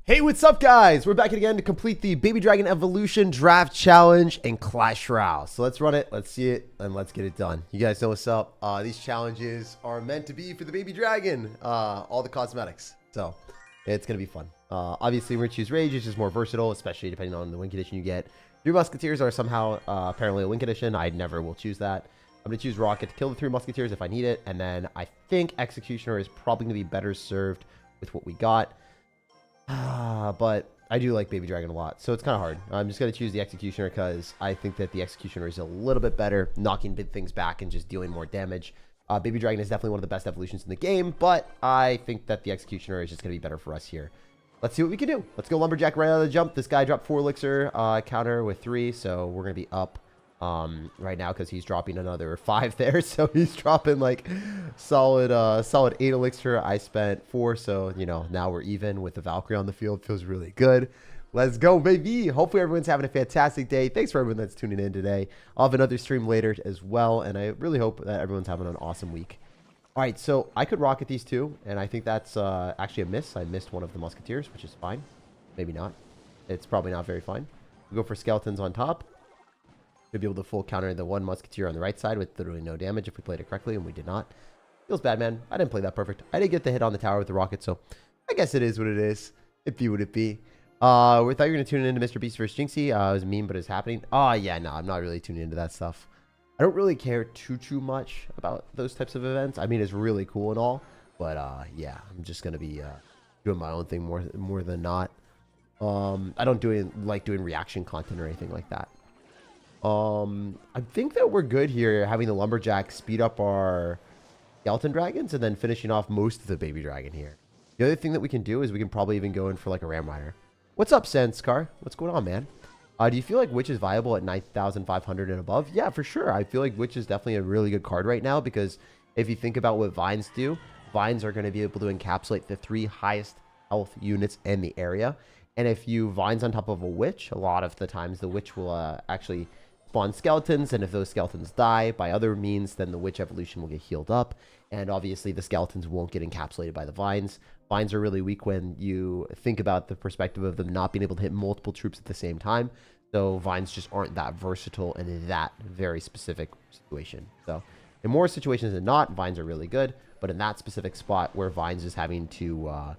Hey, what's up, guys? We're back again to complete the Baby Dragon Evolution Draft Challenge in Clash Royale. So let's run it, let's see it, and let's get it done. You guys know what's up. These challenges are meant to be for the Baby Dragon, all the cosmetics. So it's going to be fun. Obviously, we're going to choose Rage. It's just more versatile, especially depending on the win condition you get. 3 Musketeers are somehow apparently a win condition. I never will choose that. I'm going to choose Rocket to kill the 3 Musketeers if I need it. And then I think Executioner is probably going to be better served with what we got. But I do like Baby Dragon a lot, so it's kind of hard. I'm just going to choose the Executioner because I think that the Executioner is a little bit better, knocking big things back and just dealing more damage. Baby Dragon is definitely one of the best evolutions in the game, but I think that the Executioner is just going to be better for us here. Let's see what we can do. Let's go Lumberjack right out of the jump. This guy dropped 4 elixir, counter with 3, so we're going to be up right now because he's dropping another 5 there, so he's dropping like solid 8 elixir. I spent 4, so you know, now we're even with the Valkyrie on the field. Feels really good. Let's go, baby. Hopefully everyone's having a fantastic day. Thanks for everyone that's tuning in today. I'll have another stream later as well, and I really hope that everyone's having an awesome week. All right, so I could rocket these 2, and I think that's actually a miss. I missed one of the Musketeers, which is fine. Maybe not. It's probably not very fine. We'll go for Skeletons on top. We'll be able to full counter the 1 Musketeer on the right side with literally no damage if we played it correctly, and we did not. Feels bad, man. I didn't play that perfect. I did get the hit on the tower with the rocket, so I guess it is what it is. It be what it be. We thought you were going to tune into Mr. Beast vs. Jinxie. It was a meme, but it's happening. Oh, yeah, no, I'm not really tuning into that stuff. I don't really care too much about those types of events. I mean, it's really cool and all, but yeah, I'm just going to be doing my own thing more than not. I don't like doing reaction content or anything like that. I think that we're good here having the Lumberjack speed up our Skeleton Dragons and then finishing off most of the Baby Dragon here. The other thing that we can do is we can probably even go in for like a Ram Rider. What's up, SirTagCR? What's going on, man? Do you feel like Witch is viable at 9,500 and above? Yeah, for sure. I feel like Witch is definitely a really good card right now because if you think about what Vines do, Vines are going to be able to encapsulate the 3 highest health units in the area. And if you Vines on top of a Witch, a lot of the times the Witch will actually spawn skeletons, and if those skeletons die by other means, then the Witch evolution will get healed up, and obviously the skeletons won't get encapsulated by the Vines. Vines are really weak when you think about the perspective of them not being able to hit multiple troops at the same time, so Vines just aren't that versatile in that very specific situation. So in more situations than not, Vines are really good, but in that specific spot where Vines is having to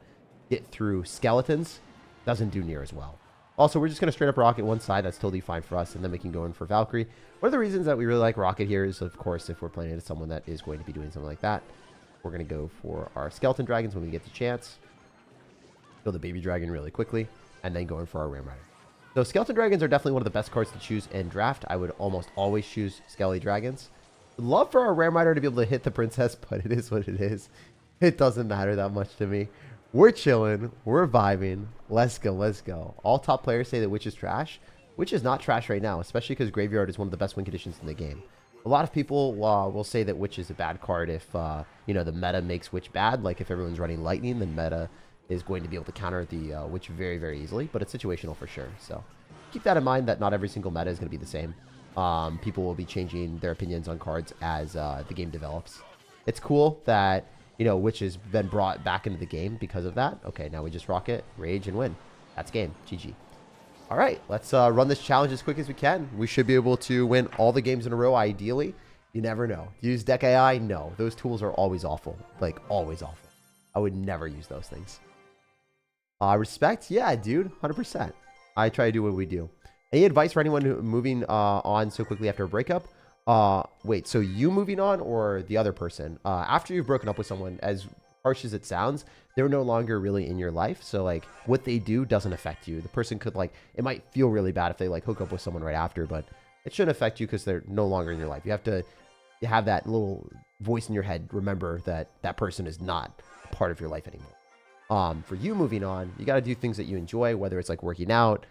get through skeletons, doesn't do near as well. Also, we're just going to straight up rocket one side. That's totally fine for us. And then we can go in for Valkyrie. One of the reasons that we really like rocket here is, of course, if we're playing against someone that is going to be doing something like that, we're going to go for our Skeleton Dragons when we get the chance. Kill the Baby Dragon really quickly. And then go in for our Ram Rider. So Skeleton Dragons are definitely one of the best cards to choose in draft. I would almost always choose Skelly Dragons. Would love for our Ram Rider to be able to hit the Princess, but it is what it is. It doesn't matter that much to me. We're chilling. We're vibing. Let's go. Let's go. All top players say that Witch is trash. Witch is not trash right now, especially because Graveyard is one of the best win conditions in the game. A lot of people will say that Witch is a bad card if, you know, the meta makes Witch bad. Like if everyone's running Lightning, then meta is going to be able to counter the Witch very, very easily. But it's situational for sure. So keep that in mind that not every single meta is going to be the same. People will be changing their opinions on cards as the game develops. It's cool that, you know, Witch has been brought back into the game because of that. Okay, now we just rocket, rage, and win. That's game. GG. All right, let's run this challenge as quick as we can. We should be able to win all the games in a row, ideally. You never know. Use Deck AI? No. Those tools are always awful. Like, always awful. I would never use those things. Respect? Yeah, dude. 100%. I try to do what we do. Any advice for anyone moving on so quickly after a breakup? Wait, so you moving on or the other person? After you've broken up with someone, as harsh as it sounds, they're no longer really in your life. So like what they do doesn't affect you. The person could like, it might feel really bad if they like hook up with someone right after, but it shouldn't affect you because they're no longer in your life. You have to have that little voice in your head. Remember that that person is not a part of your life anymore. For you moving on, you got to do things that you enjoy, whether it's like working out,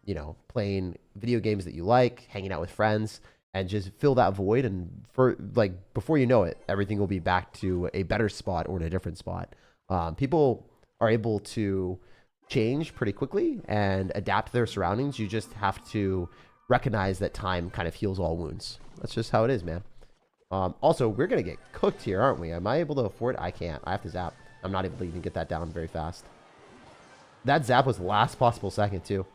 you know, playing video games that you like, hanging out with friends, and just fill that void. And for like, before you know it, everything will be back to a better spot or in a different spot. People are able to change pretty quickly and adapt to their surroundings. You just have to recognize that time kind of heals all wounds. That's just how it is, man. Also, we're going to get cooked here, aren't we? Am I able to afford? I can't. I have to zap. I'm not able to even get that down very fast. That zap was last possible second, too.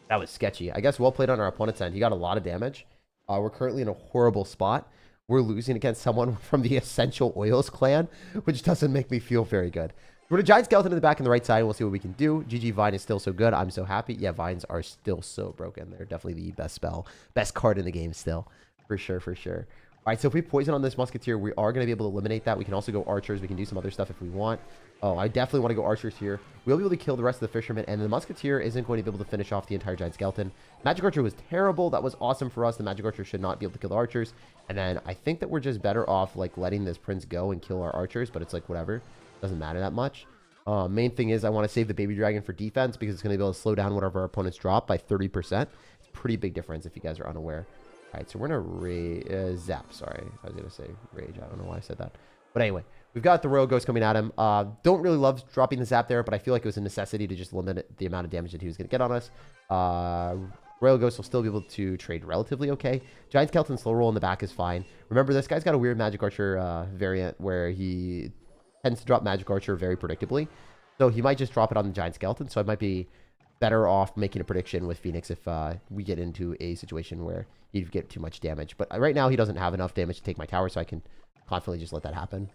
That was sketchy. I guess well played on our opponent's end. He got a lot of damage. We're currently in a horrible spot. We're losing against someone from the Essential Oils clan, which doesn't make me feel very good. We're a giant skeleton in the back and the right side, and we'll see what we can do. GG Vine is still so good. I'm so happy. Yeah, Vines are still so broken. They're definitely the best spell. Best card in the game still. For sure, for sure. All right, so if we poison on this Musketeer, we are going to be able to eliminate that. We can also go Archers. We can do some other stuff if we want. Oh, I definitely want to go Archers here. We'll be able to kill the rest of the Fishermen, and the Musketeer isn't going to be able to finish off the entire Giant Skeleton. Magic Archer was terrible. That was awesome for us. The Magic Archer should not be able to kill the Archers. And then I think that we're just better off, like, letting this Prince go and kill our Archers, but it's like, whatever. Doesn't matter that much. Main thing is I want to save the Baby Dragon for defense because it's going to be able to slow down whatever our opponents drop by 30%. It's a pretty big difference if you guys are unaware. All right, so we're going to zap. Sorry, I was going to say rage. I don't know why I said that. But anyway, we've got the Royal Ghost coming at him. Don't really love dropping the zap there, but I feel like it was a necessity to just limit the amount of damage that he was going to get on us. Royal Ghost will still be able to trade relatively okay. Giant Skeleton slow roll in the back is fine. Remember, this guy's got a weird Magic Archer variant where he tends to drop Magic Archer very predictably. So he might just drop it on the Giant Skeleton. So I might be better off making a prediction with Phoenix if we get into a situation where he'd get too much damage. But right now he doesn't have enough damage to take my tower, so I can confidently just let that happen.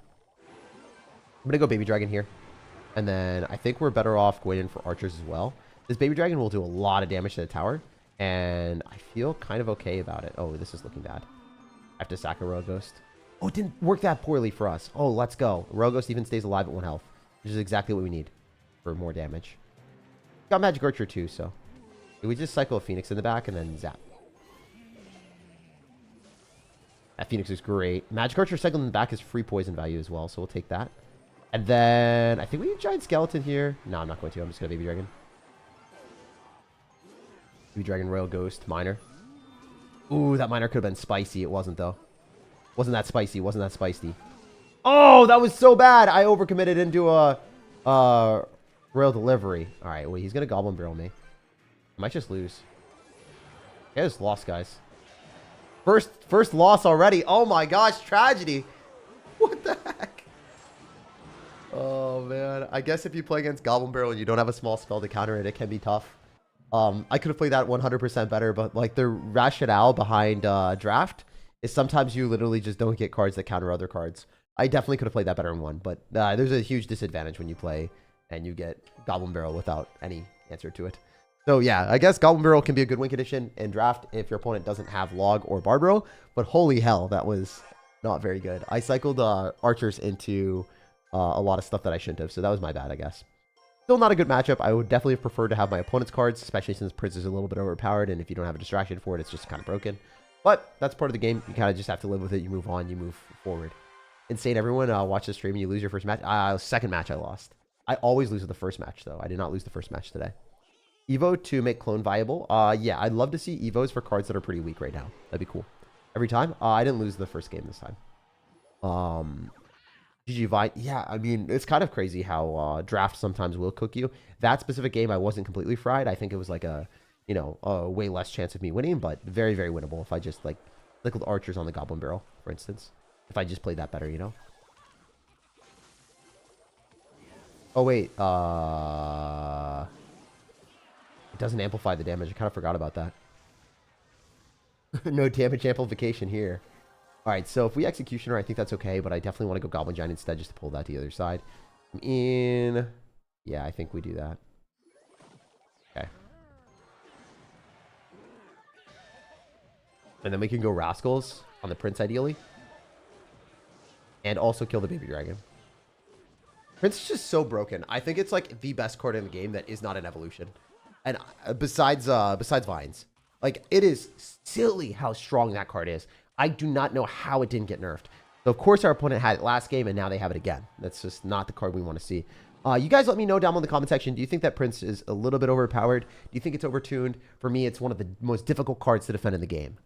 I'm going to go Baby Dragon here. And then I think we're better off going in for Archers as well. This Baby Dragon will do a lot of damage to the tower. And I feel kind of okay about it. Oh, this is looking bad. I have to sack a Royal Ghost. Oh, it didn't work that poorly for us. Oh, let's go. Royal Ghost even stays alive at 1 health, which is exactly what we need for more damage. Got Magic Archer too, so we just cycle a Phoenix in the back and then zap. That Phoenix is great. Magic Archer cycling in the back is free poison value as well, so we'll take that. And then I think we need Giant Skeleton here. No, I'm not going to. I'm just going to Baby Dragon. Baby Dragon, Royal Ghost, Miner. Ooh, that Miner could have been spicy. It wasn't, though. Wasn't that spicy. Wasn't that spicy. Oh, that was so bad. I overcommitted into a Royal Delivery. All right, wait. He's going to Goblin Barrel me. I might just lose. Yeah, I just lost, guys. First loss already. Oh, my gosh. Tragedy. What the heck? Oh, man. I guess if you play against Goblin Barrel and you don't have a small spell to counter it, it can be tough. I could have played that 100% better, but like the rationale behind draft is sometimes you literally just don't get cards that counter other cards. I definitely could have played that better in one, but there's a huge disadvantage when you play and you get Goblin Barrel without any answer to it. So yeah, I guess Goblin Barrel can be a good win condition in draft if your opponent doesn't have Log or Barbaro, but holy hell, that was not very good. I cycled Archers into a lot of stuff that I shouldn't have, so that was my bad, I guess. Still not a good matchup. I would definitely have preferred to have my opponent's cards, especially since Prince is a little bit overpowered, and if you don't have a distraction for it, it's just kind of broken. But that's part of the game. You kind of just have to live with it. You move on. You move forward. Insane, everyone. Watch the stream and you lose your first match. Second match, I lost. I always lose the first match, though. I did not lose the first match today. Evo to make clone viable. Yeah, I'd love to see Evos for cards that are pretty weak right now. That'd be cool. Every time. I didn't lose the first game this time. GG Vine. Yeah, I mean, it's kind of crazy how draft sometimes will cook you. That specific game, I wasn't completely fried. I think it was like a way less chance of me winning, but very, very winnable if I just like with Archers on the Goblin Barrel, for instance. If I just played that better, you know? Oh, wait. It doesn't amplify the damage. I kind of forgot about that. No damage amplification here. All right, so if we Executioner, I think that's okay, but I definitely want to go Goblin Giant instead just to pull that to the other side. I'm in. Yeah, I think we do that. Okay. And then we can go Rascals on the Prince, ideally. And also kill the Baby Dragon. Prince is just so broken. I think it's like the best card in the game that is not an evolution. And besides Vines. Like, it is silly how strong that card is. I do not know how it didn't get nerfed. So, of course, our opponent had it last game, and now they have it again. That's just not the card we want to see. You guys let me know down in the comment section. Do you think that Prince is a little bit overpowered? Do you think it's overtuned? For me, it's one of the most difficult cards to defend in the game.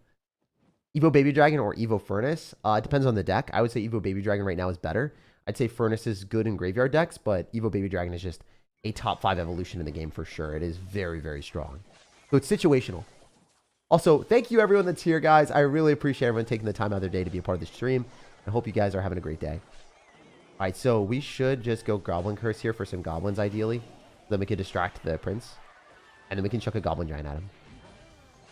Evo Baby Dragon or Evo Furnace. It depends on the deck. I would say Evo Baby Dragon right now is better. I'd say Furnace is good in graveyard decks, but Evo Baby Dragon is just a top 5 evolution in the game for sure. It is very, very strong. So, it's situational. Also, thank you everyone that's here, guys. I really appreciate everyone taking the time out of their day to be a part of the stream. I hope you guys are having a great day. All right, so we should just go Goblin Curse here for some goblins, ideally. Then we can distract the prince. And then we can chuck a Goblin Giant at him.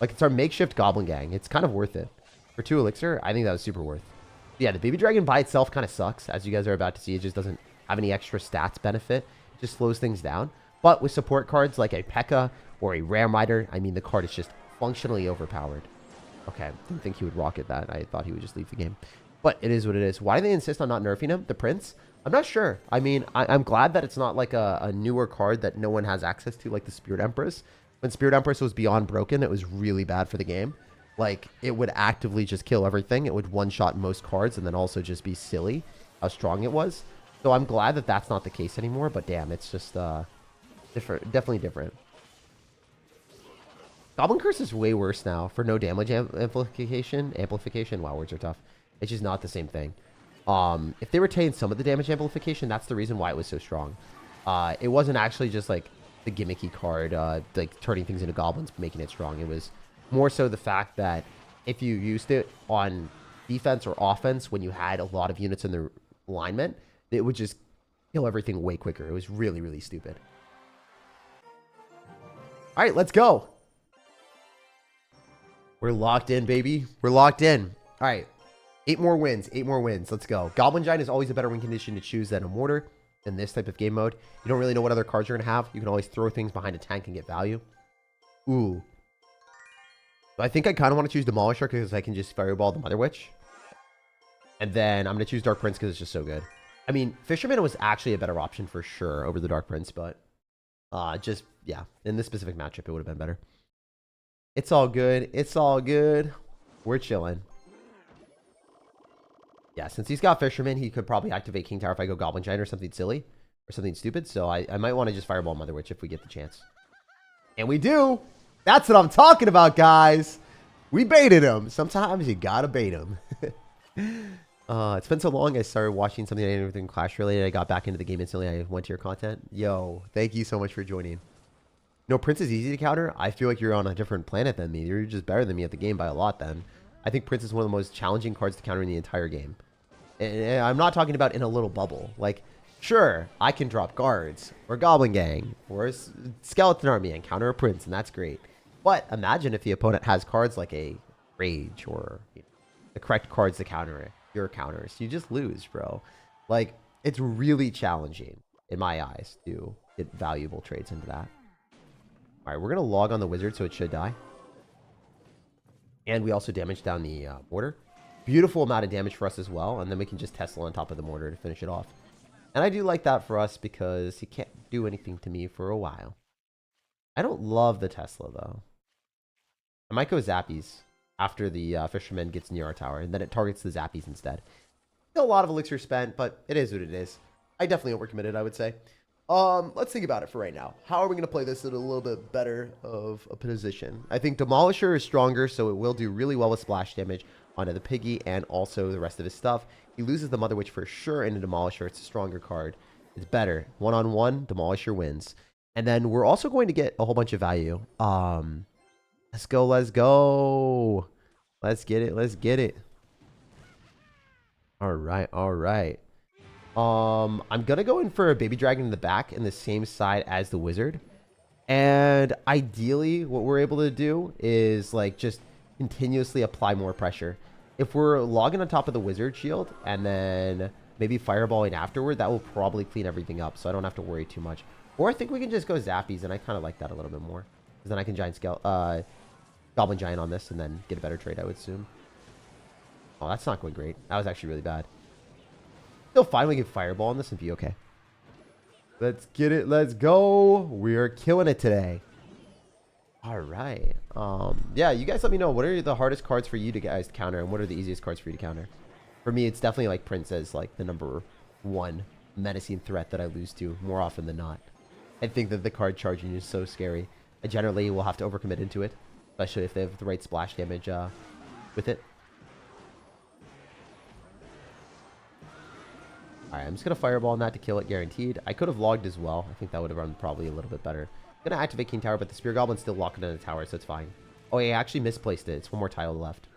Like, it's our makeshift Goblin Gang. It's kind of worth it. For 2 elixir, I think that was super worth. Yeah, the Baby Dragon by itself kind of sucks. As you guys are about to see, it just doesn't have any extra stats benefit. It just slows things down. But with support cards like a P.E.K.K.A. or a Ram Rider, I mean, the card is just functionally overpowered. Okay, didn't think he would rocket that. I thought he would just leave the game. But it is what it is. Why do they insist on not nerfing him? The Prince? I'm not sure. I mean, I'm glad that it's not like a newer card that no one has access to, like the Spirit Empress. When Spirit Empress was beyond broken, it was really bad for the game. Like, it would actively just kill everything. It would one-shot most cards and then also just be silly how strong it was. So I'm glad that that's not the case anymore. But damn, it's just different. Definitely different. Goblin Curse is way worse now for no damage amplification. Wow, words are tough. It's just not the same thing. If they retained some of the damage amplification, that's the reason why it was so strong. It wasn't actually just like the gimmicky card, like turning things into goblins, making it strong. It was more so the fact that if you used it on defense or offense when you had a lot of units in the alignment, it would just kill everything way quicker. It was really, really stupid. All right, let's go. We're locked in, baby. We're locked in. All right. 8 more wins. 8 more wins. Let's go. Goblin Giant is always a better win condition to choose than a Mortar in this type of game mode. You don't really know what other cards you're going to have. You can always throw things behind a tank and get value. Ooh. I think I kind of want to choose Demolisher because I can just Fireball the Mother Witch. And then I'm going to choose Dark Prince because it's just so good. I mean, Fisherman was actually a better option for sure over the Dark Prince, but just, yeah, in this specific matchup, it would have been better. It's all good. It's all good. We're chilling. Yeah, since he's got Fisherman, he could probably activate King Tower if I go Goblin Giant or something silly or something stupid. So I might want to just Fireball Mother Witch if we get the chance. And we do. That's what I'm talking about, guys. We baited him. Sometimes you gotta bait him. It's been so long. I started watching something and everything Clash related. I got back into the game instantly. I went to your content. Yo, thank you so much for joining. No, Prince is easy to counter. I feel like you're on a different planet than me. You're just better than me at the game by a lot then. I think Prince is one of the most challenging cards to counter in the entire game. And I'm not talking about in a little bubble. Like, sure, I can drop guards or Goblin Gang or a Skeleton Army and counter a Prince, and that's great. But imagine if the opponent has cards like a Rage or the correct cards to counter your counters. You just lose, bro. Like, it's really challenging in my eyes to get valuable trades into that. All right, we're going to log on the Wizard, so it should die. And we also damage down the Mortar. Beautiful amount of damage for us as well. And then we can just Tesla on top of the Mortar to finish it off. And I do like that for us because he can't do anything to me for a while. I don't love the Tesla, though. I might go Zappies after the Fisherman gets near our tower. And then it targets the Zappies instead. Still a lot of elixir spent, but it is what it is. I definitely overcommitted, I would say. Let's think about it for right now. How are we going to play this at a little bit better of a position? I think Demolisher is stronger, so it will do really well with splash damage onto the Piggy and also the rest of his stuff. He loses the Mother Witch for sure in a Demolisher. It's a stronger card. It's better. One-on-one, Demolisher wins. And then we're also going to get a whole bunch of value. Let's go, let's go. Let's get it, let's get it. All right, all right. I'm gonna go in for a Baby Dragon in the back in the same side as the Wizard. And ideally, what we're able to do is like just continuously apply more pressure. If we're logging on top of the Wizard shield and then maybe fireballing afterward, that will probably clean everything up, so I don't have to worry too much. Or I think we can just go Zappies, and I kind of like that a little bit more. Because then I can Goblin Giant on this and then get a better trade, I would assume. Oh, that's not going great. That was actually really bad. Still fine, we can Fireball on this and be okay. Let's get it. Let's go. We are killing it today. All right. Yeah, you guys let me know. What are the hardest cards for you to guys counter, and what are the easiest cards for you to counter? For me, it's definitely like Princess, like the #1 menacing threat that I lose to more often than not. I think that the card charging is so scary. I generally will have to overcommit into it, especially if they have the right splash damage with it. Alright, I'm just going to Fireball on that to kill it, guaranteed. I could have logged as well. I think that would have run probably a little bit better. I'm going to activate King Tower, but the Spear Goblin's still locked in the tower, so it's fine. Oh, yeah, I actually misplaced it. It's one more tile left.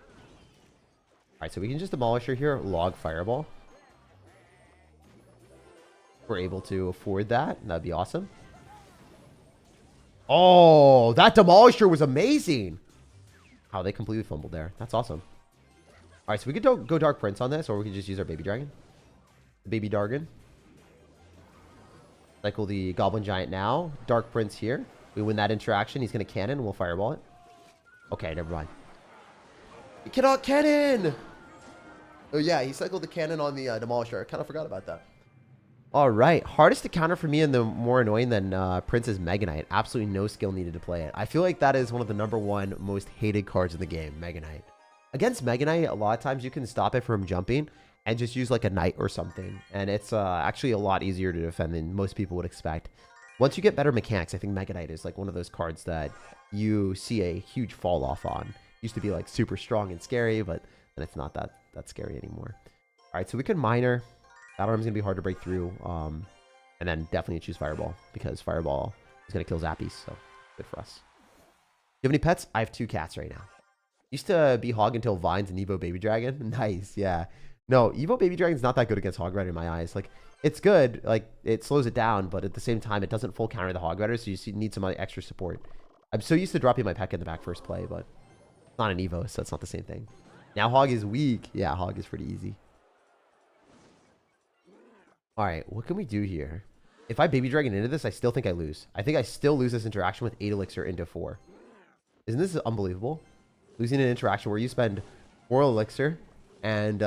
Alright, so we can just demolish her here, log Fireball. If we're able to afford that, that'd be awesome. Oh, that Demolisher was amazing. How they completely fumbled there. That's awesome. All right, so we could go Dark Prince on this, or we could just use our Baby Dragon. Baby Dargon. Cycle the Goblin Giant now. Dark Prince here. We win that interaction. He's going to cannon. We'll fireball it. Okay, never mind. You cannot cannon! Oh, yeah, he cycled the cannon on the Demolisher. I kind of forgot about that. All right. Hardest to counter for me and the more annoying than Prince is Mega Knight. Absolutely no skill needed to play it. I feel like that is one of the #1 most hated cards in the game, Mega Knight. Against Mega Knight, a lot of times you can stop it from jumping and just use like a knight or something. And it's actually a lot easier to defend than most people would expect. Once you get better mechanics, I think Mega Knight is like one of those cards that you see a huge fall off on. Used to be like super strong and scary, but then it's not that scary anymore. All right, so we can Miner. Battle Arm's going to be hard to break through. And then definitely choose Fireball, because Fireball is going to kill Zappies, so good for us. Do you have any pets? I have 2 cats right now. Used to be Hog until Vines and Evo Baby Dragon. Nice, yeah. No, Evo Baby Dragon's not that good against Hog Rider in my eyes. Like, it's good. Like, it slows it down, but at the same time, it doesn't full counter the Hog Rider, so you need some extra support. I'm so used to dropping my Pekka in the back first play, but it's not an Evo, so it's not the same thing. Now Hog is weak. Yeah, Hog is pretty easy. All right, what can we do here? If I Baby Dragon into this, I still think I lose. I think I still lose this interaction with 8 Elixir into 4. Isn't this unbelievable? Losing an interaction where you spend 4 Elixir and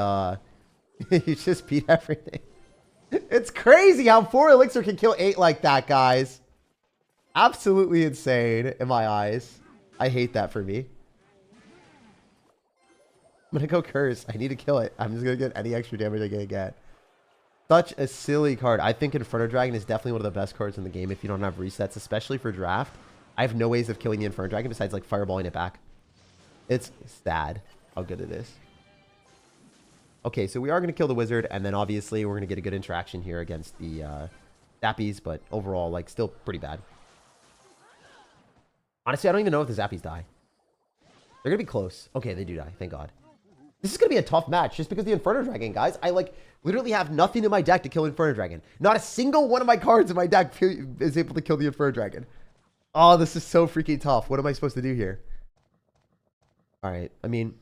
you just beat everything. It's crazy how 4 Elixir can kill 8 like that, guys. Absolutely insane in my eyes. I hate that for me. I'm going to go Curse. I need to kill it. I'm just going to get any extra damage I can get. Such a silly card. I think Inferno Dragon is definitely one of the best cards in the game if you don't have resets, especially for draft. I have no ways of killing the Inferno Dragon besides like fireballing it back. It's sad how good it is. Okay, so we are going to kill the Wizard, and then obviously we're going to get a good interaction here against the Zappies, but overall, like, still pretty bad. Honestly, I don't even know if the Zappies die. They're going to be close. Okay, they do die. Thank God. This is going to be a tough match just because the Inferno Dragon, guys. I, like, literally have nothing in my deck to kill Inferno Dragon. Not a single one of my cards in my deck is able to kill the Inferno Dragon. Oh, this is so freaking tough. What am I supposed to do here? All right. I mean,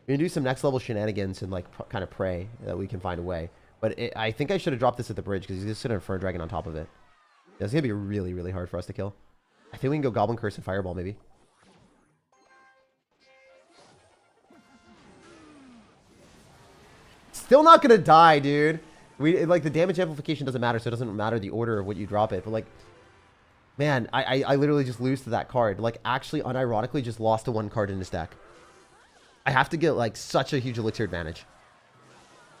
we're going to do some next level shenanigans and, like, kind of pray that we can find a way. But I think I should have dropped this at the bridge because he's just going to Inferno Dragon on top of it. It's going to be really, really hard for us to kill. I think we can go Goblin Curse and Fireball, maybe. Still not gonna die, dude. Like, the damage amplification doesn't matter, so it doesn't matter the order of what you drop it. But, like, man, I literally just lose to that card. Like, actually, unironically, just lost to 1 card in his deck. I have to get, like, such a huge elixir advantage.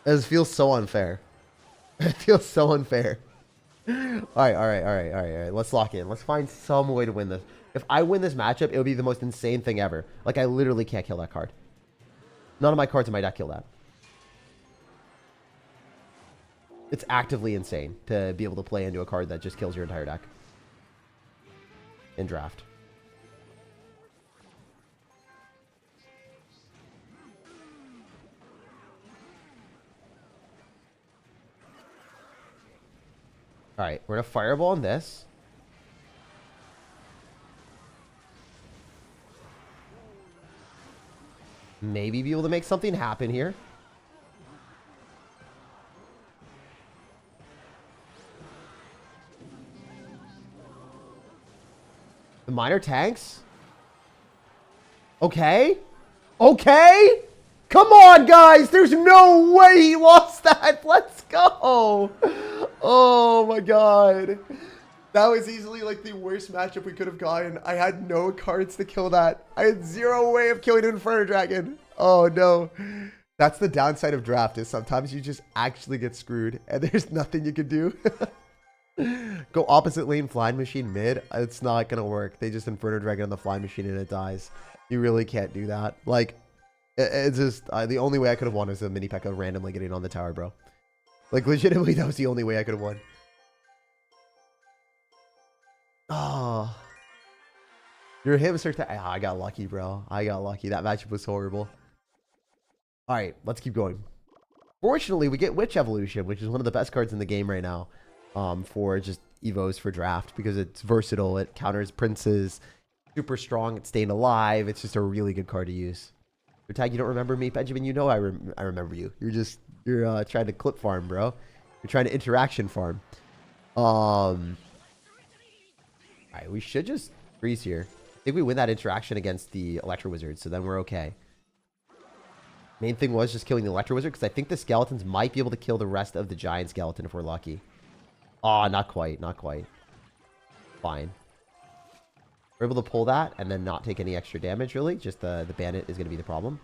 This feels so unfair. It feels so unfair. All right. Let's lock in. Let's find some way to win this. If I win this matchup, it would be the most insane thing ever. Like, I literally can't kill that card. None of my cards in my deck kill that. It's actively insane to be able to play into a card that just kills your entire deck in draft. All right, we're going to Fireball on this. Maybe be able to make something happen here. The Miner tanks? Okay. Okay. Come on, guys. There's no way he lost that. Let's go. Oh, my God. That was easily, like, the worst matchup we could have gotten. I had no cards to kill that. I had 0 way of killing an Inferno Dragon. Oh, no. That's the downside of draft, is sometimes you just actually get screwed, and there's nothing you can do. Go opposite lane flying machine mid. It's not gonna work. They just Inferno Dragon on the flying machine and it dies. You really can't do that. Like, it's just the only way I could have won is a mini Pekka randomly getting on the tower, bro. Like, legitimately, that was the only way I could have won. Oh, you're him, SirTagCR. I got lucky, bro. I got lucky. That matchup was horrible. All right, let's keep going. Fortunately, we get Witch Evolution, which is one of the best cards in the game right now. for just evos for draft because it's versatile. It counters princes, super strong. It's staying alive. It's just a really good card to use. Tag, you don't remember me, Benjamin? You know I remember you. You're trying to clip farm, bro. You're trying to interaction farm. All right, we should just freeze here. I think we win that interaction against the Electro Wizard, so then we're okay. Main thing was just killing the Electro Wizard because I think the skeletons might be able to kill the rest of the giant skeleton if we're lucky. Oh, not quite. Not quite. Fine. We're able to pull that and then not take any extra damage, really. Just the bandit is going to be the problem.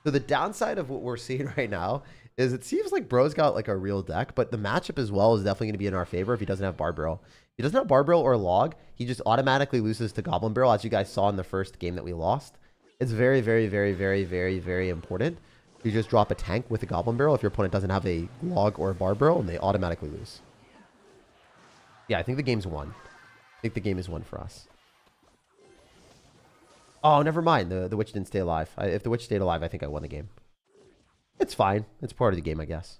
So the downside of what we're seeing right now is it seems like bro's got like a real deck, but the matchup as well is definitely going to be in our favor if he doesn't have Barbarrel. If he doesn't have Barbarrel or Log, he just automatically loses to Goblin Barrel, as you guys saw in the first game that we lost. It's very, very, very, very, very, very important. You just drop a tank with a Goblin Barrel if your opponent doesn't have a Log or a Barbarrel, and they automatically lose. Yeah, I think the game's won. I think the game is won for us. Oh, never mind. The witch didn't stay alive. If the witch stayed alive, I think I won the game. It's fine. It's part of the game, I guess.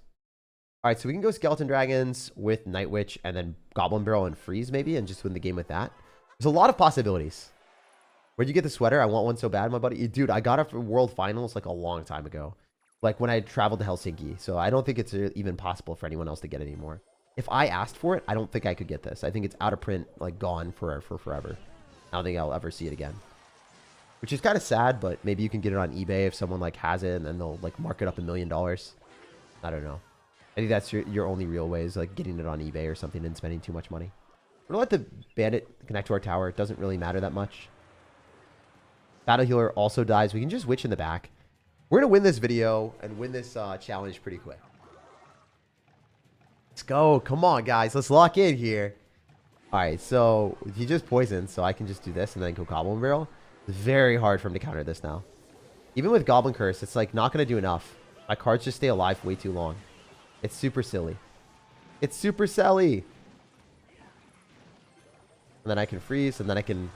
All right, so we can go Skeleton Dragons with Night Witch and then Goblin Barrel and Freeze maybe and just win the game with that. There's a lot of possibilities. Where'd you get the sweater? I want one so bad, my buddy. Dude, I got it for World Finals like a long time ago. Like when I traveled to Helsinki. So I don't think it's even possible for anyone else to get it anymore. If I asked for it, I don't think I could get this. I think it's out of print, like gone for forever. I don't think I'll ever see it again. Which is kind of sad, but maybe you can get it on eBay if someone like has it and then they'll like mark it up $1 million. I don't know. I think that's your only real way is like getting it on eBay or something and spending too much money. We're going to let the bandit connect to our tower. It doesn't really matter that much. Battle Healer also dies. We can just witch in the back. We're going to win this video and win this challenge pretty quick. Let's go. Come on, guys. Let's lock in here. All right, so he just poisoned, so I can just do this and then go Goblin Barrel. It's very hard for him to counter this now. Even with Goblin Curse, it's like not going to do enough. My cards just stay alive way too long. It's super silly. It's super silly. And then I can freeze, and then I can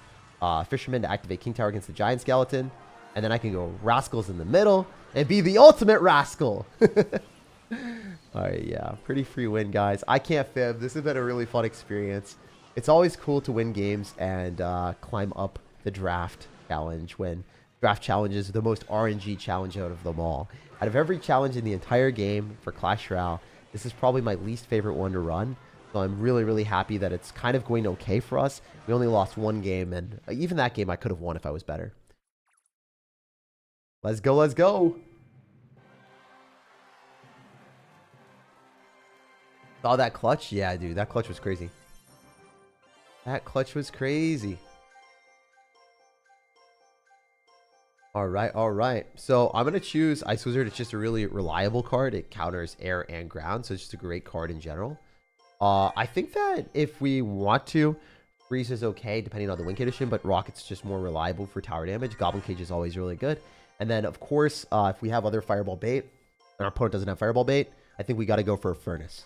Fisherman to activate King Tower against the Giant Skeleton. And then I can go Rascals in the middle and be the ultimate Rascal. All right, yeah. Pretty free win, guys. I can't fib. This has been a really fun experience. It's always cool to win games and climb up the draft challenge when draft challenge is the most RNG challenge out of them all. Out of every challenge in the entire game for Clash Royale, this is probably my least favorite one to run. So I'm really, really happy that it's kind of going okay for us. We only lost one game, and even that game I could have won if I was better. Let's go, let's go. Saw that clutch? Yeah, dude, that clutch was crazy. That clutch was crazy. All right, all right. So I'm going to choose Ice Wizard. It's just a really reliable card. It counters air and ground, so it's just a great card in general. I think that if we want to, Freeze is okay depending on the win condition, but Rocket's just more reliable for tower damage. Goblin Cage is always really good. And then, of course, if we have other Fireball Bait, and our opponent doesn't have Fireball Bait, I think we got to go for a Furnace.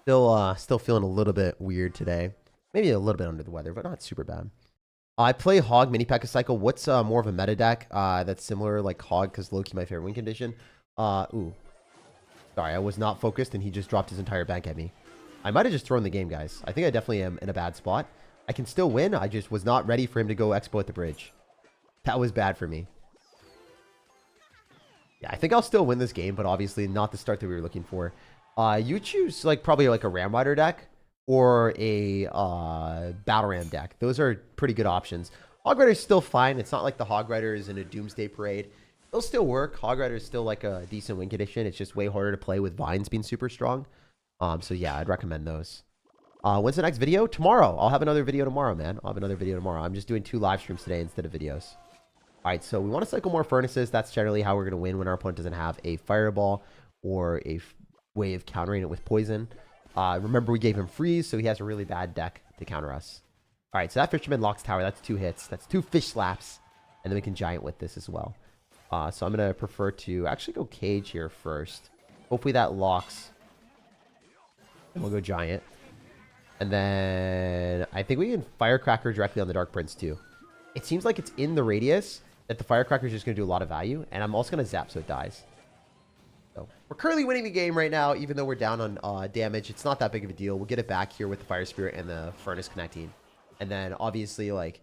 Still feeling a little bit weird today. Maybe a little bit under the weather, but not super bad. I play Hog Mini P.E.K.K.A. Cycle. What's more of a meta deck that's similar like Hog, because low-key my favorite win condition. Ooh. Sorry, I was not focused and he just dropped his entire bank at me. I might have just thrown the game, guys. I think I definitely am in a bad spot. I can still win. I just was not ready for him to go Expo at the bridge. That was bad for me. Yeah, I think I'll still win this game, but obviously not the start that we were looking for. You choose like probably like a Ram Rider deck or a Battle Ram deck. Those are pretty good options. Hog Rider is still fine. It's not like the Hog Rider is in a Doomsday Parade. It'll still work. Hog Rider is still like a decent win condition. It's just way harder to play with Vines being super strong. So yeah, I'd recommend those. When's the next video? Tomorrow. I'll have another video tomorrow, man. I'll have another video tomorrow. I'm just doing 2 live streams today instead of videos. All right, so we want to cycle more Furnaces. That's generally how we're going to win when our opponent doesn't have a Fireball or a way of countering it with Poison. Remember, we gave him Freeze, so he has a really bad deck to counter us. All right, so that Fisherman locks tower. That's 2 hits. That's 2 fish slaps. And then we can Giant with this as well. So I'm going to prefer to actually go Cage here first. Hopefully that locks. And we'll go Giant. And then I think we can Firecracker directly on the Dark Prince too. It seems like it's in the radius that the Firecracker is just going to do a lot of value. And I'm also going to zap so it dies. So we're currently winning the game right now, even though we're down on damage. It's not that big of a deal. We'll get it back here with the Fire Spirit and the Furnace connecting. And then obviously, like,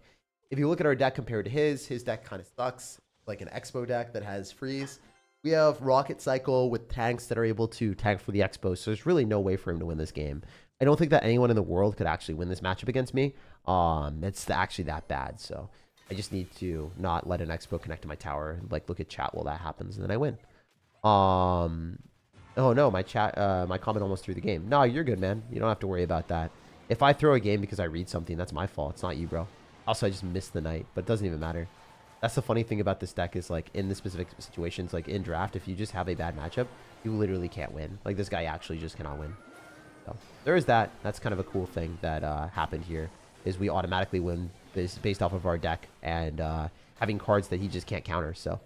if you look at our deck compared to his deck kind of sucks. Like an Expo deck that has freeze. We have Rocket Cycle with tanks that are able to tank for the Expo. So there's really no way for him to win this game. I don't think that anyone in the world could actually win this matchup against me. It's actually that bad. So I just need to not let an Expo connect to my tower and like look at chat while that happens, and then I win. Oh no, my comment almost threw the game. No, you're good, man. You don't have to worry about that. If I throw a game because I read something, that's my fault. It's not you, bro. Also, I just missed the knight, but it doesn't even matter. That's the funny thing about this deck is, like, in the specific situations, like in draft, if you just have a bad matchup, you literally can't win. Like, this guy actually just cannot win. So there is that. That's kind of a cool thing that happened here, is we automatically win based off of our deck and having cards that he just can't counter. So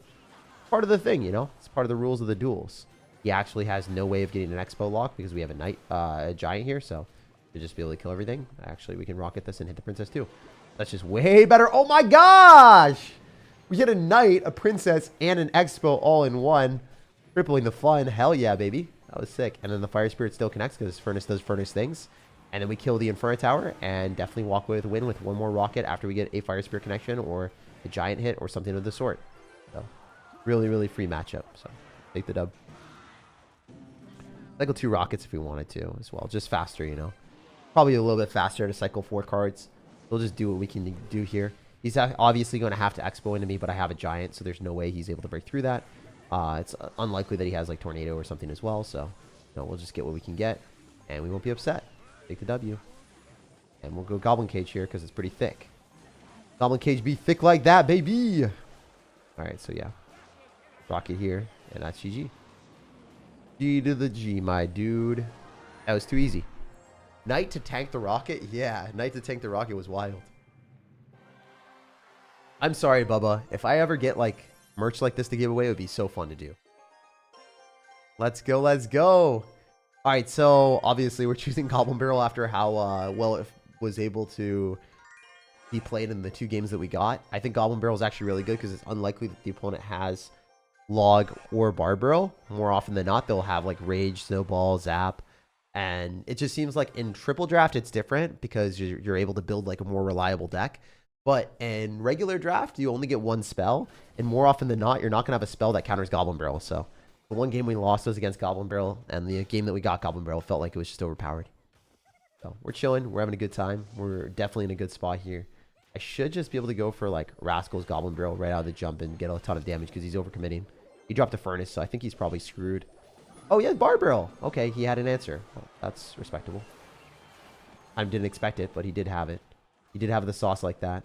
part of the thing, you know, it's part of the rules of the duels. He actually has no way of getting an Expo lock because we have a knight, a giant here, so to just be able to kill everything. Actually, we can rocket this and hit the princess too. That's just way better. Oh my gosh! We hit a knight, a princess, and an Expo all in one. Tripling the fun. Hell yeah, baby. That was sick. And then the Fire Spirit still connects because Furnace does Furnace things. And then we kill the Inferno Tower and definitely walk away with a win with one more rocket after we get a Fire Spirit connection or a giant hit or something of the sort. So, really, really free matchup. So, take the dub. Cycle 2 rockets if we wanted to as well. Just faster, you know. Probably a little bit faster to cycle 4 cards. We'll just do what we can do here. He's obviously going to have to Expo into me, but I have a giant, so there's no way he's able to break through that. It's unlikely that he has like Tornado or something as well, so no, we'll just get what we can get, and we won't be upset. Take the W. And we'll go Goblin Cage here because it's pretty thick. Goblin Cage be thick like that, baby! Alright, so yeah. Rocket here, and that's GG. G to the G, my dude. That was too easy. Knight to tank the rocket? Yeah, Knight to tank the rocket was wild. I'm sorry, Bubba. If I ever get, like, merch like this to give away, it would be so fun to do. Let's go, let's go. All right, so obviously we're choosing Goblin Barrel after how well it was able to be played in the 2 games that we got. I think Goblin Barrel is actually really good because it's unlikely that the opponent has Log or Barbarrel. More often than not, they'll have, like, Rage, Snowball, Zap. And it just seems like in triple draft, it's different because you're able to build, like, a more reliable deck. But in regular draft, you only get 1 spell. And more often than not, you're not going to have a spell that counters Goblin Barrel. So the 1 game we lost was against Goblin Barrel. And the game that we got Goblin Barrel felt like it was just overpowered. So we're chilling. We're having a good time. We're definitely in a good spot here. I should just be able to go for like Rascal's Goblin Barrel right out of the jump and get a ton of damage because he's overcommitting. He dropped a Furnace, so I think he's probably screwed. Oh, yeah, Bar Barrel. Okay, he had an answer. Well, that's respectable. I didn't expect it, but he did have it. He did have the sauce like that.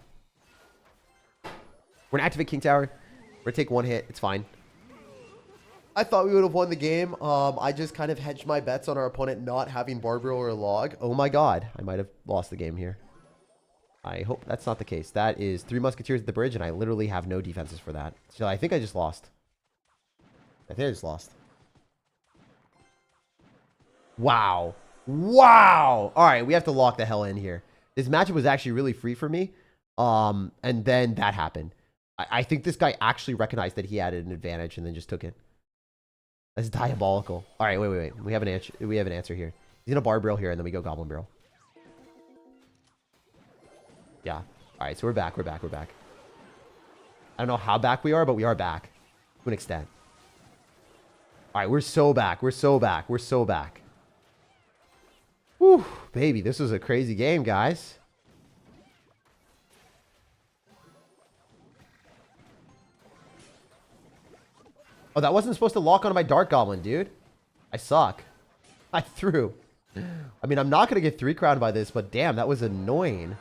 We're going to activate King Tower. We're going to take 1 hit. It's fine. I thought we would have won the game. I just kind of hedged my bets on our opponent not having Barbaro or Log. Oh my god. I might have lost the game here. I hope that's not the case. That is 3 Musketeers at the bridge, and I literally have no defenses for that. So I think I just lost. I think I just lost. Wow. Wow. All right, we have to lock the hell in here. This matchup was actually really free for me. And then that happened. I think this guy actually recognized that he had an advantage and then just took it. That's diabolical. All right, wait. We have an answer. We have an answer here. He's gonna Bar Barrel here, and then we go Goblin Barrel. Yeah. All right, so we're back. I don't know how back we are, but we are back to an extent. All right, we're so back. Whew, baby, this was a crazy game, guys. Oh, that wasn't supposed to lock onto my Dark Goblin, dude. I suck. I threw. I mean, I'm not going to get 3 crowned by this, but damn, that was annoying.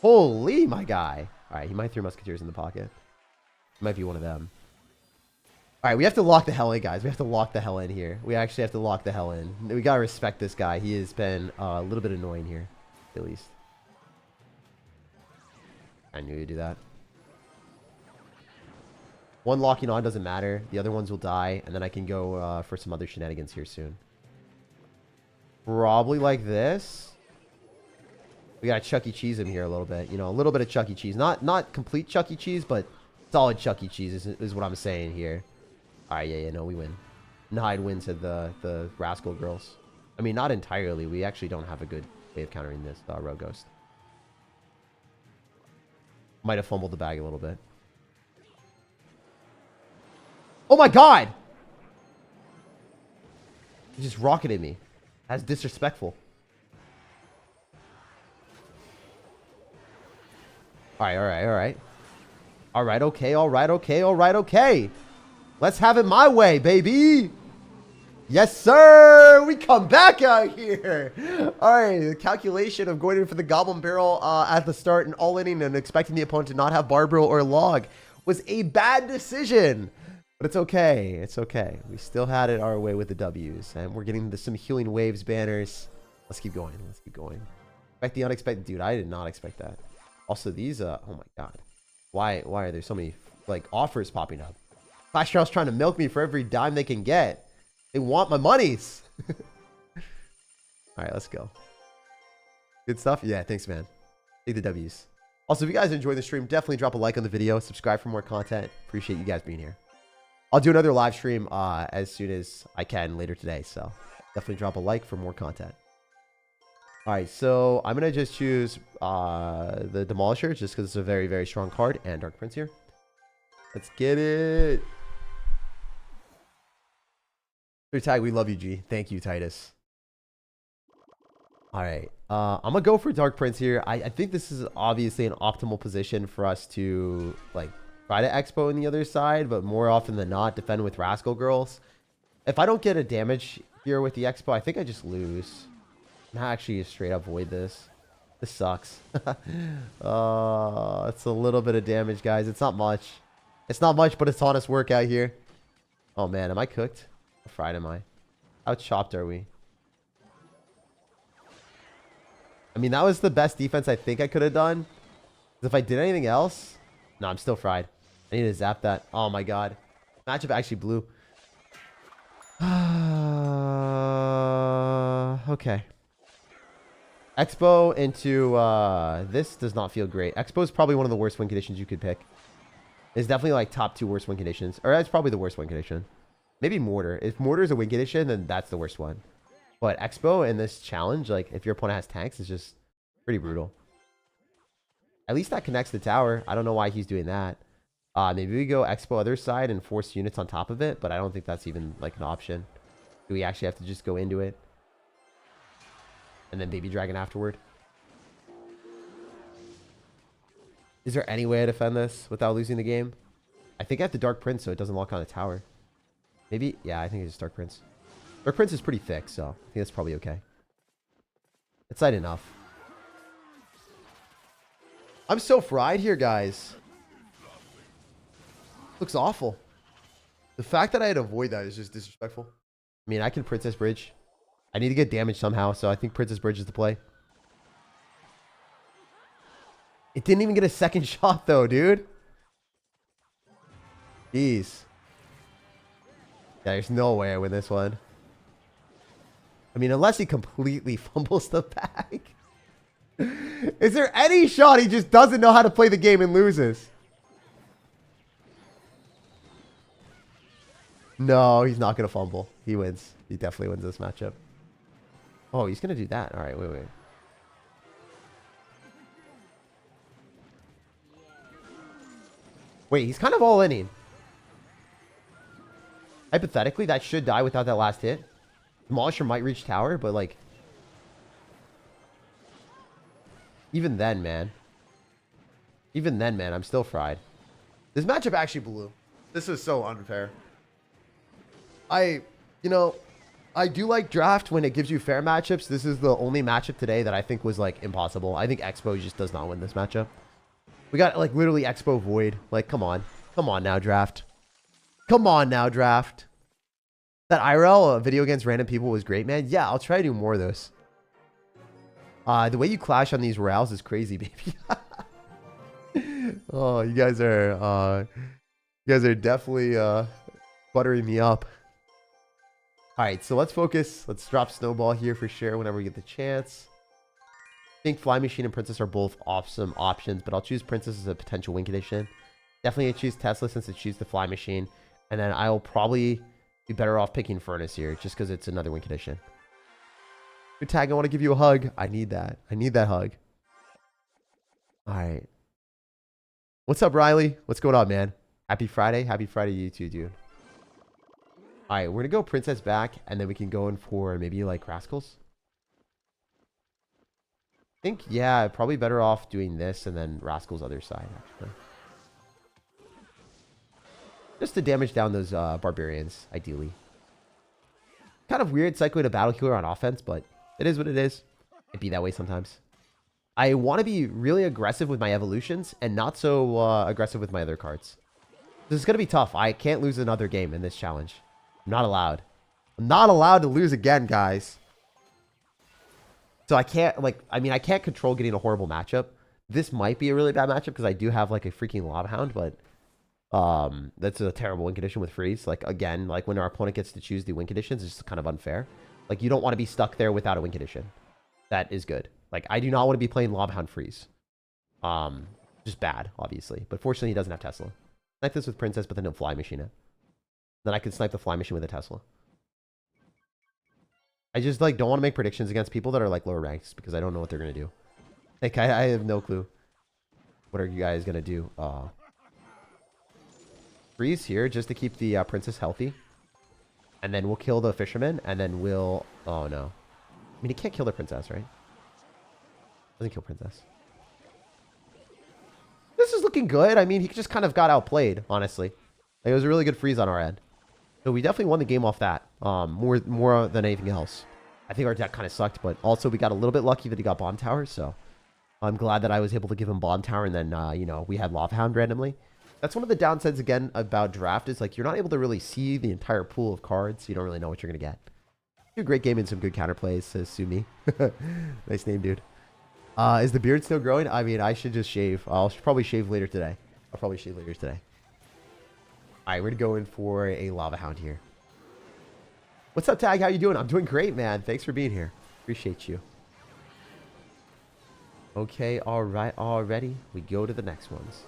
Holy, my guy. All right, he might throw Musketeers in the pocket. Might be one of them. All right, we have to lock the hell in, guys. We have to lock the hell in here. We actually have to lock the hell in. We got to respect this guy. He has been a little bit annoying here, at least. I knew you'd do that. 1 locking on doesn't matter. The other ones will die, and then I can go for some other shenanigans here soon. Probably like this. We got to Chuck E. Cheese him here a little bit. You know, a little bit of Chuck E. Cheese. Not complete Chuck E. Cheese, but solid Chuck E. Cheese is what I'm saying here. All right, yeah, no, we win. and hide wins at the Rascal Girls. I mean, not entirely. We actually don't have a good way of countering this Rogue Ghost. Might have fumbled the bag a little bit. Oh my god! He just rocketed me. That's disrespectful. Alright, alright, alright. Alright, okay, alright, okay, alright, okay. Let's have it my way, baby. Yes, sir. We come back out here. Alright, the calculation of going in for the Goblin Barrel at the start and all-inning and expecting the opponent to not have Barbaro or Log was a bad decision. But it's okay. It's okay. We still had it our way with the W's. And we're getting some Healing Waves banners. Let's keep going. Let's keep going. Expect the unexpected. Dude, I did not expect that. Also, these, oh my god. Why are there so many, like, offers popping up? Clash Royale's trying to milk me for every dime they can get. They want my monies. Alright, let's go. Good stuff? Yeah, thanks, man. Take the W's. Also, if you guys enjoyed the stream, definitely drop a like on the video. Subscribe for more content. Appreciate you guys being here. I'll do another live stream as soon as I can later today. So definitely drop a like for more content. All right, so I'm going to just choose the Demolisher just because it's a very, very strong card. And Dark Prince here. Let's get it. SirTag, we love you, G. Thank you, Titus. All right. I'm going to go for Dark Prince here. I think this is obviously an optimal position for us to, like, try to expo on the other side, but more often than not, defend with Rascal Girls. If I don't get a damage here with the expo, I think I just lose. I'm actually straight up void this. This sucks. It's a little bit of damage, guys. It's not much. It's not much, but it's honest work out here. Oh, man. Am I cooked? How fried am I? How chopped are we? I mean, that was the best defense I think I could have done. If I did anything else... No, I'm still fried. I need to zap that. Oh my god. Matchup actually blew. Okay. Expo into this does not feel great. Expo is probably one of the worst win conditions you could pick. It's definitely like top 2 worst win conditions. Or that's probably the worst win condition. Maybe Mortar. If Mortar is a win condition, then that's the worst one. But Expo in this challenge, like if your opponent has tanks, is just pretty brutal. At least that connects the tower. I don't know why he's doing that. Maybe we go Expo other side and force units on top of it, but I don't think that's even like an option. Do we actually have to just go into it? And then Baby Dragon afterward? Is there any way I defend this without losing the game? I think I have to Dark Prince so it doesn't lock on the tower. Maybe? Yeah, I think it's just Dark Prince. Dark Prince is pretty thick, so I think that's probably okay. It's light enough. I'm so fried here, guys. Looks awful. The fact that I had to avoid that is just disrespectful. I mean, I can Princess Bridge. I need to get damage somehow, so I think Princess Bridge is the play. It didn't even get a second shot, though, dude. Jeez. Yeah, there's no way I win this one. I mean, unless he completely fumbles the bag. Is there any shot he just doesn't know how to play the game and loses? No, he's not going to fumble. He wins. He definitely wins this matchup. Oh, he's going to do that. All right, wait. Wait, he's kind of all inning. Hypothetically, that should die without that last hit. Demolisher might reach tower, but like... Even then, man. Even then, man, I'm still fried. This matchup actually blew. This is so unfair. I do like draft when it gives you fair matchups. This is the only matchup today that I think was like impossible. I think Expo just does not win this matchup. We got like literally Expo Void. Like, come on. Come on now, draft. Come on now, draft. That IRL video against random people was great, man. Yeah, I'll try to do more of those. The way you clash on these royales is crazy, baby. Oh, you guys are definitely buttering me up. All right, so let's focus. Let's drop Snowball here for sure whenever we get the chance. I think Fly Machine and Princess are both awesome options, but I'll choose Princess as a potential win condition. Definitely choose Tesla since it chooses the Fly Machine. And then I'll probably Be better off picking Furnace here just because it's another win condition. Good tag. I want to give you a hug. I need that. I need that hug. All right. What's up, Riley? What's going on, man? Happy Friday. Happy Friday to you too, dude. All right. We're going to go Princess back, and then we can go in for maybe like Rascals. I think, yeah, probably better off doing this and then Rascals other side, actually. Just to damage down those Barbarians, ideally. Kind of weird cycling a Battle Healer on offense, but it is what it is. It'd be that way sometimes. I want to be really aggressive with my evolutions and not so aggressive with my other cards. This is going to be tough. I can't lose another game in this challenge. I'm not allowed. I'm not allowed to lose again, guys. So I can't, like, I mean, I can't control getting a horrible matchup. This might be a really bad matchup because I do have, like, a freaking Lava Hound, but that's a terrible win condition with freeze. Like, again, like, when our opponent gets to choose the win conditions, it's just kind of unfair. Like, you don't want to be stuck there without a win condition. That is good. Like, I do not want to be playing Lava Hound freeze. Just bad, obviously. But fortunately, he doesn't have Tesla. Snipe this with Princess, but then he'll Fly Machine it. Then I can snipe the Fly Machine with a Tesla. I just, like, don't want to make predictions against people that are, like, lower ranks because I don't know what they're going to do. Like, I have no clue. What are you guys going to do? Freeze here just to keep the Princess healthy. And then we'll kill the Fisherman, and then we'll... Oh, no. I mean, he can't kill the Princess, right? Doesn't kill Princess. This is looking good. I mean, he just kind of got outplayed, honestly. Like, it was a really good freeze on our end. So we definitely won the game off that. More than anything else. I think our deck kind of sucked, but also we got a little bit lucky that he got Bomb Tower, so I'm glad that I was able to give him Bomb Tower, and then, you know, we had Lava Hound randomly. That's one of the downsides, again, about draft, is, like, you're not able to really see the entire pool of cards. You don't really know what you're going to get. A great game and some good counterplays, says Sumi. Nice name, dude. Is the beard still growing? I mean, I should just shave. I'll probably shave later today. All right, we're going to go in for a Lava Hound here. What's up, Tag? How you doing? I'm doing great, man. Thanks for being here. Appreciate you. Okay, all right, already. We go to the next ones.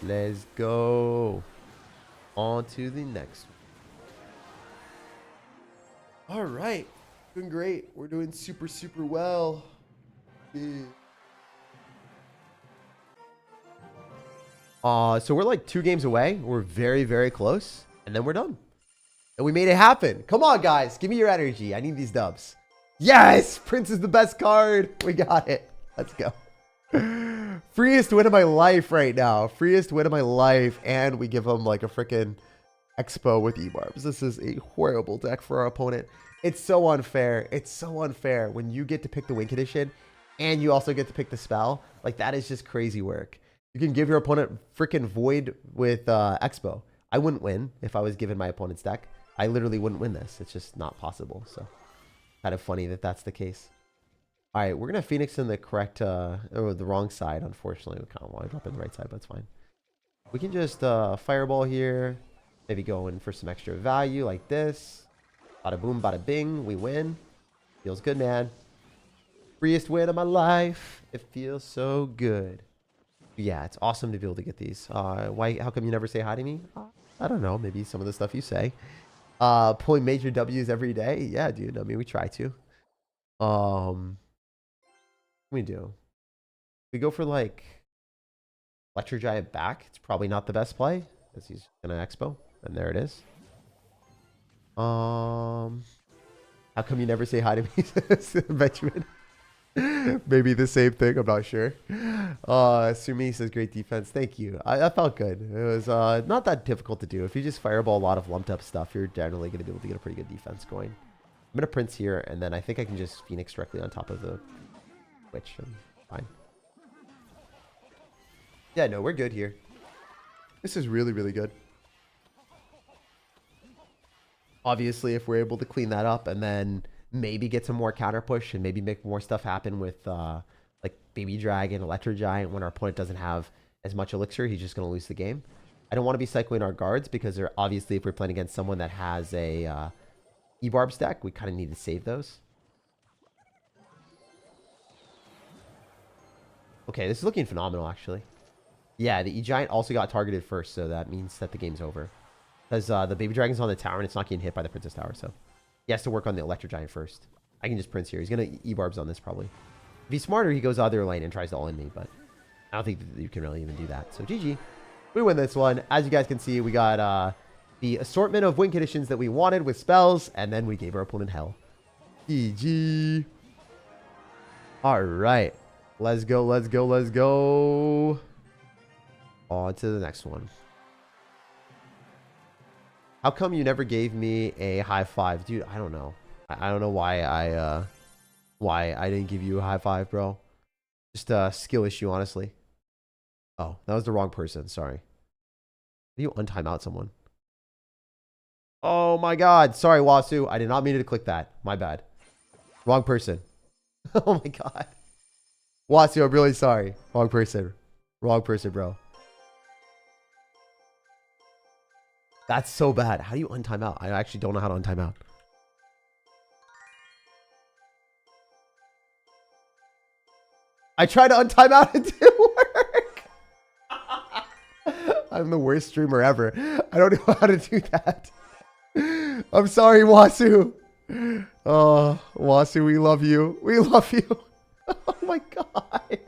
Let's go. On to the next one. All right. Doing great. We're doing super, super well. Yeah. So we're like 2 games away. We're very, very close. And then we're done. And we made it happen. Come on, guys. Give me your energy. I need these dubs. Yes! Prince is the best card. We got it. Let's go. Freest win of my life right now. Freest win of my life. And we give him like a freaking Expo with E-Barbs. This is a horrible deck for our opponent. It's so unfair. It's so unfair when you get to pick the win condition and you also get to pick the spell. Like, that is just crazy work. You can give your opponent freaking Void with Expo. I wouldn't win if I was given my opponent's deck. I literally wouldn't win this. It's just not possible. So, kind of funny that that's the case. All right, we're going to Phoenix in the correct, or the wrong side, unfortunately. We kind of want to drop in the right side, but it's fine. We can just Fireball here. Maybe go in for some extra value like this. Bada boom, bada bing. We win. Feels good, man. Freest win of my life. It feels so good. Yeah, it's awesome to be able to get these. Why? How come you never say hi to me? I don't know. Maybe some of the stuff you say. Pulling major W's every day. Yeah, dude. I mean, we try to. We do. We go for like Electro Giant back. It's probably not the best play because he's gonna Expo, and there it is. How come you never say hi to me, Benjamin? Maybe the same thing. I'm not sure. Sumi says great defense. Thank you. I felt good. It was not that difficult to do. If you just fireball a lot of lumped up stuff, you're generally going to be able to get a pretty good defense going. I'm going to Prince here, and then I think I can just Phoenix directly on top of the Witch. And fine. Yeah, no, we're good here. This is really, really good. Obviously, if we're able to clean that up and then maybe get some more counter push and maybe make more stuff happen with like Baby Dragon, Electro Giant, when our opponent doesn't have as much elixir, he's just going to lose the game. I don't want to be cycling our guards because they're obviously, if we're playing against someone that has a E-Barb stack, we kind of need to save those. Okay, this is looking phenomenal, actually. Yeah, the E-Giant also got targeted first, so that means that the game's over. Because the baby dragon's on the tower and it's not getting hit by the princess tower. So he has to work on the electro giant first. I can just prince here. He's going to E-barbs on this probably. If he's smarter, he goes other lane and tries to all-in me. But I don't think you can really even do that. So GG. We win this one. As you guys can see, we got the assortment of win conditions that we wanted with spells. And then we gave our opponent hell. GG. All right. Let's go, let's go, let's go. On to the next one. How come you never gave me a high five? Dude, I don't know. I don't know why I didn't give you a high five, bro. Just a skill issue, honestly. Oh, that was the wrong person. Sorry. How do you untime out someone? Oh my god. Sorry, Wasu. I did not mean to click that. My bad. Wrong person. Oh my god. Wasu, I'm really sorry. Wrong person. Wrong person, bro. That's so bad. How do you untime out? I actually don't know how to untime out. I tried to untime out. It didn't work. I'm the worst streamer ever. I don't know how to do that. I'm sorry, Wasu. Oh, Wasu, we love you. We love you. Oh my god.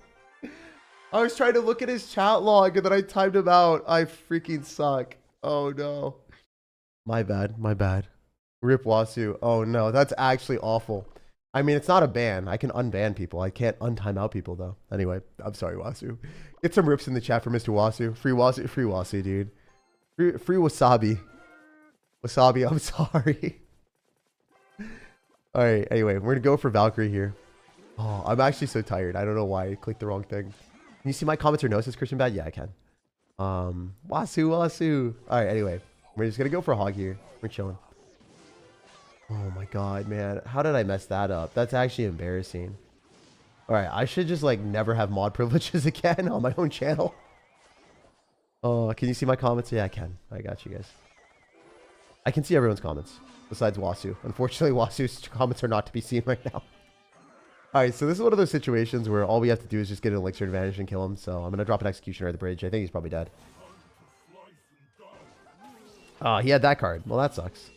I was trying to look at his chat log and then I timed him out. I freaking suck. Oh no. My bad. My bad. Rip Wasu. Oh no. That's actually awful. I mean, it's not a ban. I can unban people. I can't untime out people though. Anyway, I'm sorry, Wasu. Get some rips in the chat for Mr. Wasu. Free Wasu. Free Wasu, dude. Free Wasabi. Wasabi, I'm sorry. Alright, anyway, we're going to go for Valkyrie here. Oh, I'm actually so tired. I don't know why I clicked the wrong thing. Can you see my comments or notes? Is Christian bad? Yeah, I can. Wasu. Alright, anyway. We're just going to go for Hog here. We're chilling. Oh my god, man. How did I mess that up? That's actually embarrassing. Alright, I should just like never have mod privileges again on my own channel. Oh, can you see my comments? Yeah, I can. I got you guys. I can see everyone's comments. Besides Wasu. Unfortunately, Wasu's comments are not to be seen right now. Alright, so this is one of those situations where all we have to do is just get an elixir advantage and kill him. So I'm going to drop an executioner at the bridge. I think he's probably dead. Oh, he had that card. Well, that sucks.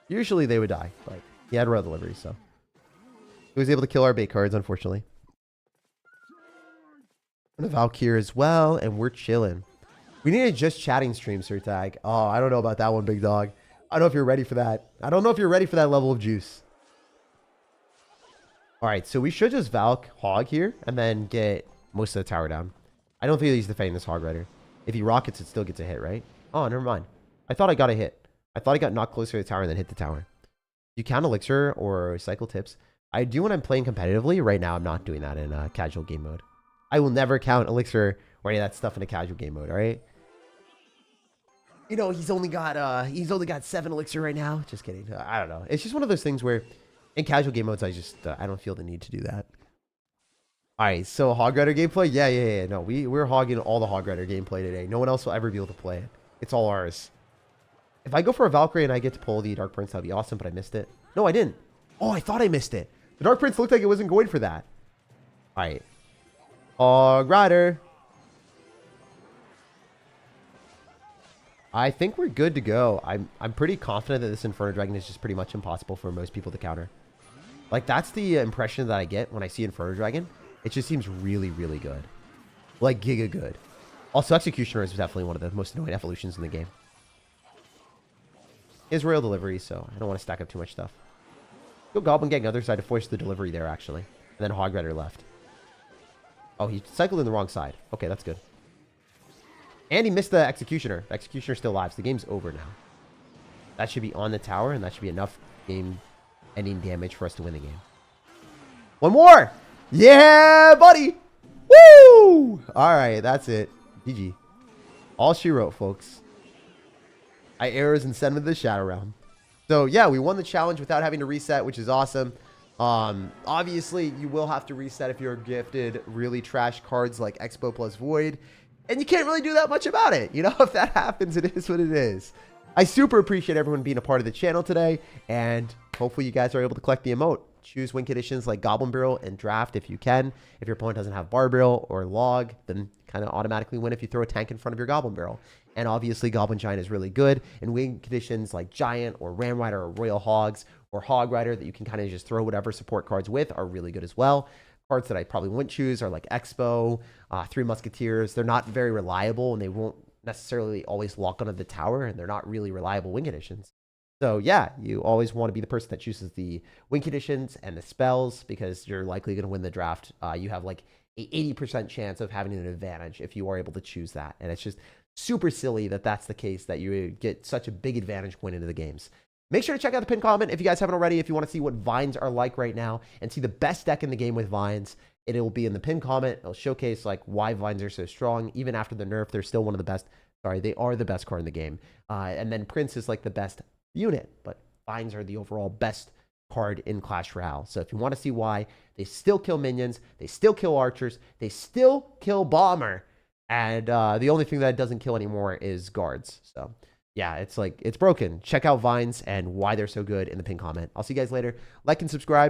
Usually they would die, but he had rail delivery, so. He was able to kill our bait cards, unfortunately. I'm going to Valkyrie as well, and we're chilling. We need a just chatting stream, SirTag. Oh, I don't know about that one, big dog. I don't know if you're ready for that. I don't know if you're ready for that level of juice. Alright, so we should just Valk Hog here and then get most of the tower down. I don't think he's defending this Hog Rider. If he rockets, it still gets a hit, right? Oh, never mind. I thought I got a hit. I thought I got knocked closer to the tower and then hit the tower. You count elixir or cycle tips. I do when I'm playing competitively. Right now, I'm not doing that in casual game mode. I will never count elixir or any of that stuff in a casual game mode, alright? You know, he's only got 7 elixir right now. Just kidding. I don't know. It's just one of those things where in casual game modes, I don't feel the need to do that. Alright, so Hog Rider gameplay? Yeah. No, we're hogging all the Hog Rider gameplay today. No one else will ever be able to play it. It's all ours. If I go for a Valkyrie and I get to pull the Dark Prince, that'd be awesome, but I missed it. No, I didn't. Oh, I thought I missed it. The Dark Prince looked like it wasn't going for that. Alright. Hog Rider. I think we're good to go. I'm pretty confident that this Inferno Dragon is just pretty much impossible for most people to counter. Like, that's the impression that I get when I see Inferno Dragon. It just seems really, really good. Like, giga good. Also, Executioner is definitely one of the most annoying evolutions in the game. Is rail delivery, so I don't want to stack up too much stuff. Go Goblin getting other side to force the delivery there, actually. And then Hog Rider left. Oh, he cycled in the wrong side. Okay, that's good. And he missed the Executioner. The Executioner still lives. The game's over now. That should be on the tower, and that should be enough game-ending damage for us to win the game. One more! Yeah, buddy! Woo! Alright, that's it. GG. All she wrote, folks. I arrows and send him to the Shadow Realm. So, yeah, we won the challenge without having to reset, which is awesome. Obviously, you will have to reset if you're gifted really trash cards like Expo plus Void. And you can't really do that much about it. You know, if that happens, it is what it is. I super appreciate everyone being a part of the channel today. And hopefully you guys are able to collect the emote. choose win conditions like Goblin Barrel and draft if you can. If your opponent doesn't have Bar Barrel or Log, then kind of automatically win if you throw a tank in front of your Goblin Barrel. And obviously Goblin Giant is really good in win conditions like Giant or Ram Rider or Royal Hogs or Hog Rider that you can kind of just throw whatever support cards with are really good as well. Cards that I probably wouldn't choose are like Expo, Three Musketeers. They're not very reliable and they won't necessarily always lock onto the tower, and they're not really reliable win conditions. So yeah, you always want to be the person that chooses the win conditions and the spells because you're likely going to win the draft. You have like a 80% chance of having an advantage if you are able to choose that. And it's just super silly that that's the case, that you get such a big advantage going into the games. Make sure to check out the pinned comment if you guys haven't already, if you want to see what Vines are like right now and see the best deck in the game with Vines. It will be in the pinned comment. It'll showcase like why Vines are so strong. Even after the nerf, they're still one of the best. Sorry, they are the best card in the game. And then Prince is like the best unit, but Vines are the overall best card in Clash Royale. So if you want to see why, they still kill minions, they still kill archers, they still kill bomber, and the only thing that it doesn't kill anymore is guards. So yeah, it's like, it's broken. Check out Vines and why they're so good in the pinned comment. I'll see you guys later. Like and subscribe.